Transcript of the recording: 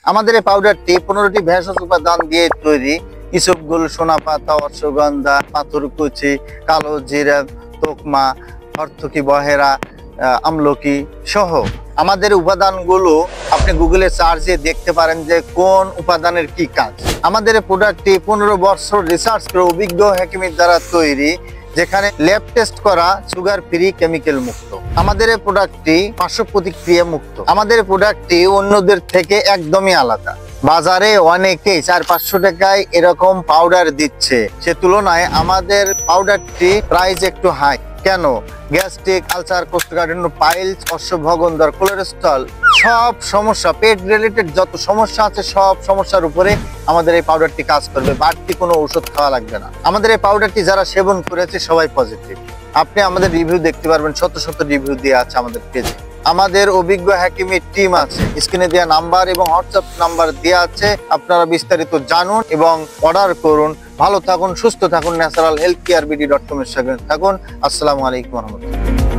আমাদের এই পাউডারটি 15টি ভেষজ উপাদান দিয়ে তৈরি। ইসবগুল, সোনা পাতা, অশ্বগন্ধা, পাথরকুচি, কালো জিরা, তোকমা, হরতকি, বহেরা, আমলকি সহ আমাদের উপাদানগুলো আপনি গুগলে সার্চ দিয়ে দেখতে পারেন যে কোন উপাদানের কি কাজ। আমাদের এই প্রোডাক্টটি 15 বছর রিসার্চ করে অভিজ্ঞ হাকিমের দ্বারা তৈরি, যেখানে ল্যাব টেস্ট করা, সুগার ফ্রি, কেমিক্যাল মুক্ত। আমাদের এই প্রোডাক্টটি পার্শ্ব প্রতিক্রিয়া মুক্ত। আমাদের এই প্রোডাক্টটি অন্যদের থেকে একদমই আলাদা। বাজারে অনেকেই 400-500 টাকায় এরকম পাউডার দিচ্ছে, সে তুলনায় আমাদের পাউডারটি প্রাইস একটু হাই। কেন? গ্যাস্ট্রিক, আলসার, কোষ্ঠকাঠিন্য, পাইলস, অশ্বভগন্দর, কোলেস্ট্রল, সব সমস্যা, পেট রিলেটেড যত সমস্যা আছে সব সমস্যার উপরে আমাদের এই পাউডারটি কাজ করবে। বাড়তি কোনো ওষুধ খাওয়া লাগবে না। আমাদের এই পাউডারটি যারা সেবন করেছে সবাই পজিটিভ। আপনি আমাদের রিভিউ দেখতে পারবেন, শত শত রিভিউ দেওয়া আছে আমাদের পেজে। আমাদের অভিজ্ঞ হাকিমের টিম আছে, স্ক্রিনে দেওয়া নাম্বার এবং হোয়াটসঅ্যাপ নাম্বার দেওয়া আছে। আপনারা বিস্তারিত জানুন এবং অর্ডার করুন। ভালো থাকুন, সুস্থ থাকুন, ন্যাচারাল হেলথ কেয়ার বিডি.com এর সঙ্গে থাকুন। আসসালামু আলাইকুম রহমতুল্লাহ।